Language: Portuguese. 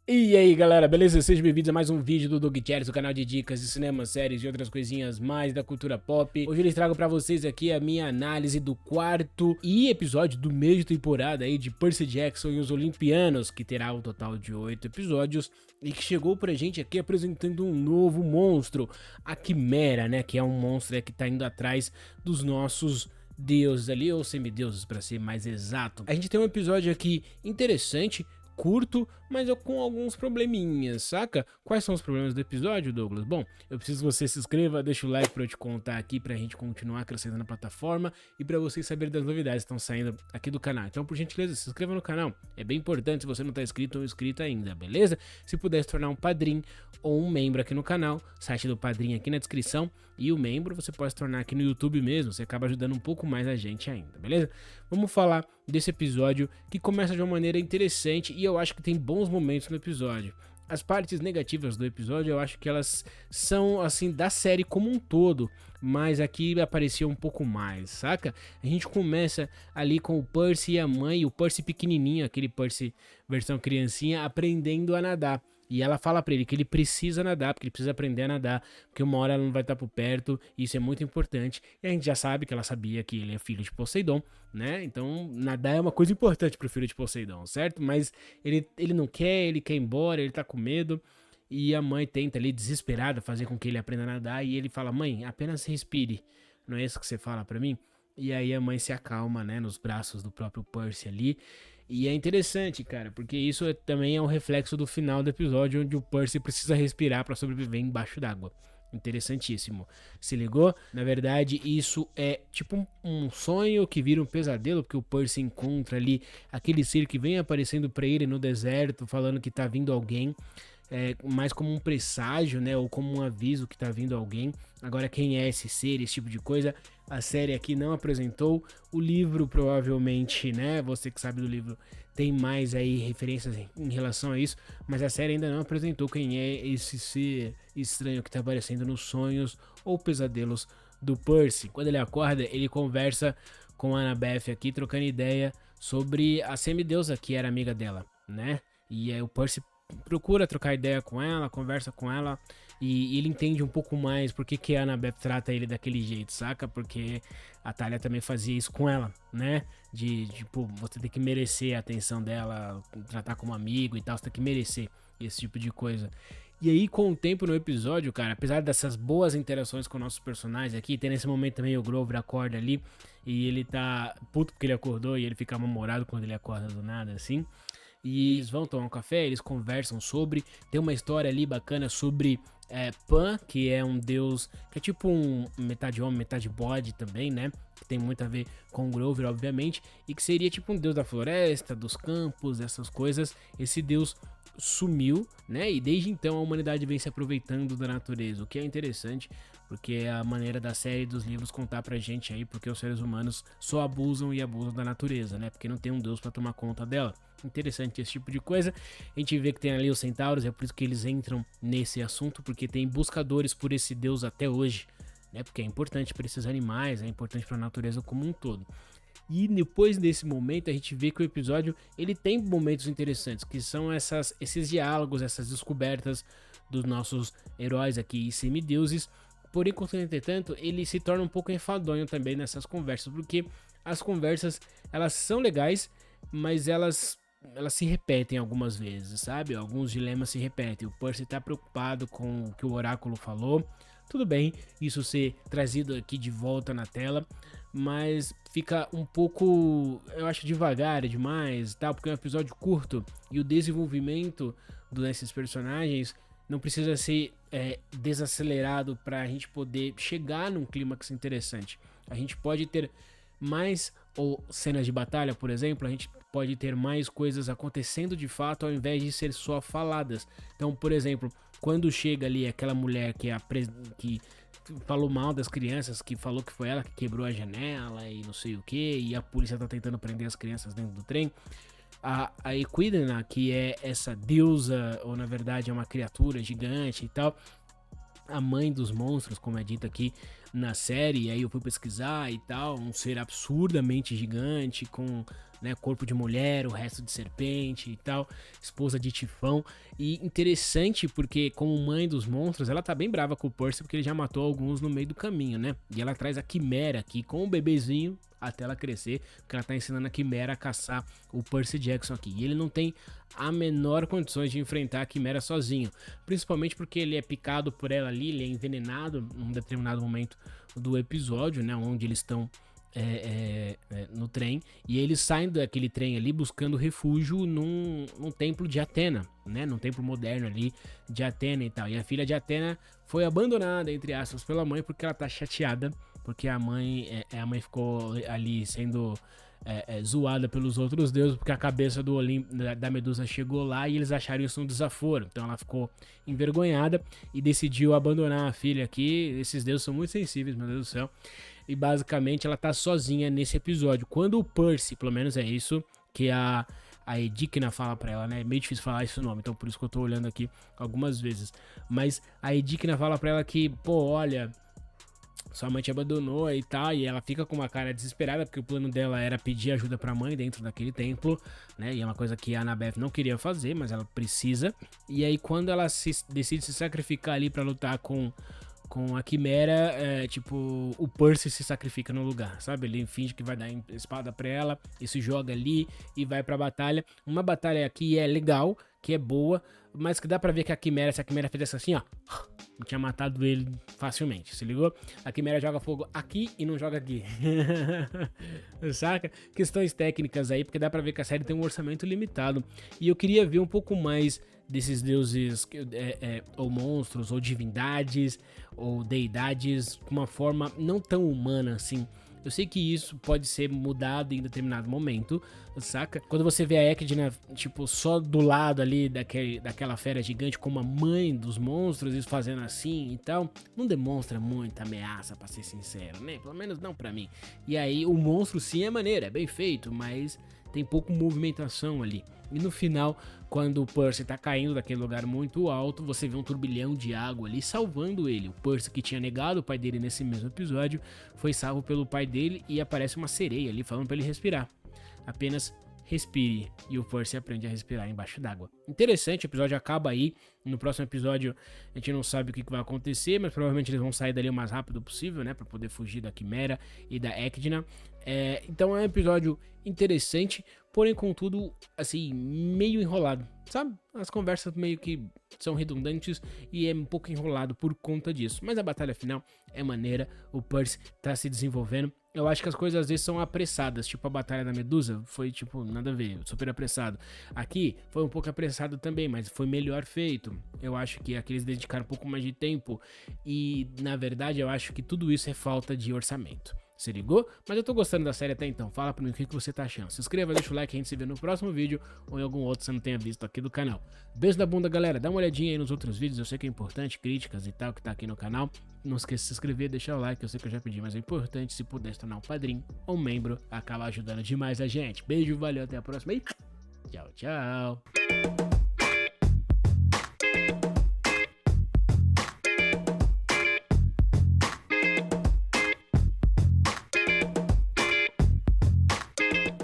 E aí galera, beleza? Sejam bem-vindos a mais um vídeo do Doug Cherries, o canal de dicas de cinema, séries e outras coisinhas mais da cultura pop. Hoje eu trago pra vocês aqui a minha análise do quarto episódio do meio de temporada aí de Percy Jackson e os Olimpianos, que terá um total de 8 episódios e que chegou pra gente aqui apresentando um novo monstro, a Quimera, né? Que é um monstro que tá indo atrás dos nossos deuses ali, ou semideuses pra ser mais exato. A gente tem um episódio aqui interessante, curto, mas com alguns probleminhas, saca? Quais são os problemas do episódio, Douglas? Bom, eu preciso que você se inscreva, deixa o like pra eu te contar aqui, pra gente continuar crescendo na plataforma e pra vocês saberem das novidades que estão saindo aqui do canal. Então, por gentileza, se inscreva no canal. É bem importante se você não tá inscrito ou inscrita ainda, beleza? Se puder se tornar um padrinho ou um membro aqui no canal, site do padrinho aqui na descrição, e o membro você pode se tornar aqui no YouTube mesmo, você acaba ajudando um pouco mais a gente ainda, beleza? Vamos falar desse episódio que começa de uma maneira interessante e eu acho que tem bons momentos no episódio. As partes negativas do episódio eu acho que elas são assim da série como um todo, mas aqui aparecia um pouco mais, saca? A gente começa ali com o Percy e a mãe, o Percy pequenininho, aquele Percy versão criancinha, aprendendo a nadar. E ela fala pra ele que ele precisa nadar, porque ele precisa aprender a nadar, porque uma hora ela não vai estar por perto, e isso é muito importante. E a gente já sabe que ela sabia que ele é filho de Poseidon, né? Então, nadar é uma coisa importante pro filho de Poseidon, certo? Mas ele não quer, ele quer ir embora, ele tá com medo. E a mãe tenta ali, desesperada, fazer com que ele aprenda a nadar. E ele fala: Mãe, apenas respire. Não é isso que você fala pra mim? E aí a mãe se acalma, né? Nos braços do próprio Percy ali. E é interessante, cara, porque isso também é um reflexo do final do episódio, onde o Percy precisa respirar para sobreviver embaixo d'água. Interessantíssimo. Se ligou? Na verdade, isso é tipo um sonho que vira um pesadelo, porque o Percy encontra ali aquele ser que vem aparecendo pra ele no deserto, falando que tá vindo alguém. Mais como um presságio, né? Ou como um aviso que tá vindo alguém. Agora, quem é esse ser, esse tipo de coisa, a série aqui não apresentou. O livro, provavelmente, né? Você que sabe do livro, tem mais aí referências em relação a isso. Mas a série ainda não apresentou quem é esse ser estranho que tá aparecendo nos sonhos ou pesadelos do Percy. Quando ele acorda, ele conversa com a Annabeth aqui, trocando ideia sobre a semideusa que era amiga dela, né? E aí o Percy procura trocar ideia com ela, conversa com ela e ele entende um pouco mais por que a Annabeth trata ele daquele jeito, saca? Porque a Talia também fazia isso com ela, né? De tipo, você tem que merecer a atenção dela, tratar como amigo e tal, você tem que merecer esse tipo de coisa. E aí, com o tempo no episódio, cara, apesar dessas boas interações com nossos personagens aqui, tem nesse momento também o Grover acorda ali e ele tá puto porque ele acordou e ele fica mal-humorado quando ele acorda do nada, assim. E eles vão tomar um café, eles conversam sobre. Tem uma história ali bacana sobre Pan, que é um deus que é tipo um metade homem, metade bode também, né? Que tem muito a ver com o Grover, obviamente. E que seria tipo um deus da floresta, dos campos, essas coisas. Esse deus sumiu, né? E desde então a humanidade vem se aproveitando da natureza, o que é interessante, porque é a maneira da série e dos livros contar pra gente aí, porque os seres humanos só abusam e abusam da natureza, né? Porque não tem um deus para tomar conta dela. Interessante esse tipo de coisa. A gente vê que tem ali os centauros, é por isso que eles entram nesse assunto, porque tem buscadores por esse deus até hoje, né? Porque é importante para esses animais, é importante para a natureza como um todo. E depois desse momento a gente vê que o episódio ele tem momentos interessantes, que são esses diálogos, essas descobertas dos nossos heróis aqui e semideuses. Porém, entretanto, ele se torna um pouco enfadonho também nessas conversas, porque as conversas elas são legais, mas elas se repetem algumas vezes, sabe? Alguns dilemas se repetem. O Percy tá preocupado com o que o oráculo falou. Tudo bem isso ser trazido aqui de volta na tela, mas fica um pouco, eu acho, devagar demais, tal, porque é um episódio curto e o desenvolvimento desses personagens não precisa ser desacelerado para a gente poder chegar num clímax interessante. A gente pode ter mais ou cenas de batalha, por exemplo, a gente pode ter mais coisas acontecendo de fato ao invés de ser só faladas. Então, por exemplo, quando chega ali aquela mulher que falou mal das crianças, que falou que foi ela que quebrou a janela e não sei o que, e a polícia tá tentando prender as crianças dentro do trem. A Equidna, que é essa deusa, ou na verdade é uma criatura gigante e tal, a mãe dos monstros, como é dito aqui na série. E aí eu fui pesquisar e tal, um ser absurdamente gigante, com, né, corpo de mulher, o resto de serpente e tal, esposa de Tifão. E interessante porque, como mãe dos monstros, ela tá bem brava com o Percy, porque ele já matou alguns no meio do caminho, né? E ela traz a Quimera aqui com o bebezinho até ela crescer, porque ela tá ensinando a Quimera a caçar o Percy Jackson aqui. E ele não tem a menor condições de enfrentar a Quimera sozinho, principalmente porque ele é picado por ela ali, ele é envenenado em um determinado momento do episódio, né, onde eles estão no trem, e eles saem daquele trem ali buscando refúgio num templo de Atena, né, num templo moderno ali de Atena e tal. E a filha de Atena foi abandonada, entre aspas, pela mãe, porque ela tá chateada, porque a mãe ficou ali sendo zoada pelos outros deuses, porque a cabeça da Medusa chegou lá e eles acharam isso um desaforo. Então ela ficou envergonhada e decidiu abandonar a filha aqui. Esses deuses são muito sensíveis, meu Deus do céu. E basicamente ela tá sozinha nesse episódio. Quando o Percy, pelo menos é isso que a Edikna fala pra ela, né? É meio difícil falar esse nome, então por isso que eu tô olhando aqui algumas vezes. Mas a Edikna fala pra ela que, pô, olha, sua mãe te abandonou e tal, e ela fica com uma cara desesperada, porque o plano dela era pedir ajuda pra mãe dentro daquele templo, né? E é uma coisa que a Annabeth não queria fazer, mas ela precisa. E aí quando ela decide se sacrificar ali pra lutar com a Quimera, tipo, o Percy se sacrifica no lugar, sabe? Ele finge que vai dar espada pra ela e se joga ali e vai pra batalha. Uma batalha que é legal, que é boa, mas que dá pra ver que se a Quimera fizesse assim, ó, tinha matado ele facilmente, se ligou? A Quimera joga fogo aqui e não joga aqui. Saca? Questões técnicas aí, porque dá pra ver que a série tem um orçamento limitado. E eu queria ver um pouco mais desses deuses, ou monstros, ou divindades, ou deidades, de uma forma não tão humana assim. Eu sei que isso pode ser mudado em determinado momento, saca? Quando você vê a Echidna, tipo, só do lado ali daquela fera gigante como a mãe dos monstros, isso fazendo assim e tal, não demonstra muita ameaça, pra ser sincero, né? Pelo menos não pra mim. E aí o monstro sim é maneiro, é bem feito, mas tem pouco movimentação ali. E no final, quando o Percy tá caindo daquele lugar muito alto, você vê um turbilhão de água ali salvando ele. O Percy, que tinha negado o pai dele nesse mesmo episódio, foi salvo pelo pai dele e aparece uma sereia ali falando pra ele respirar. Apenas respire, e o Percy aprende a respirar embaixo d'água. Interessante, o episódio acaba aí. No próximo episódio a gente não sabe o que vai acontecer, mas provavelmente eles vão sair dali o mais rápido possível, né, pra poder fugir da Quimera e da Echidna. Então é um episódio interessante, porém contudo, assim, meio enrolado, sabe? As conversas meio que são redundantes e é um pouco enrolado por conta disso. Mas a batalha final é maneira, o Percy tá se desenvolvendo. Eu acho que as coisas às vezes são apressadas, tipo a batalha da Medusa foi tipo, nada a ver, super apressado. Aqui foi um pouco apressado também, mas foi melhor feito. Eu acho que aqui eles dedicaram um pouco mais de tempo e, na verdade, eu acho que tudo isso é falta de orçamento. Se ligou? Mas eu tô gostando da série até então. Fala pra mim o que você tá achando. Se inscreva, deixa o like, a gente se vê no próximo vídeo ou em algum outro que você não tenha visto aqui do canal. Beijo da bunda, galera. Dá uma olhadinha aí nos outros vídeos. Eu sei que é importante, críticas e tal, que tá aqui no canal. Não esqueça de se inscrever, deixar o like. Eu sei que eu já pedi, mas é importante. Se puder se tornar um padrinho ou um membro, acaba ajudando demais a gente. Beijo, valeu, até a próxima e tchau, tchau.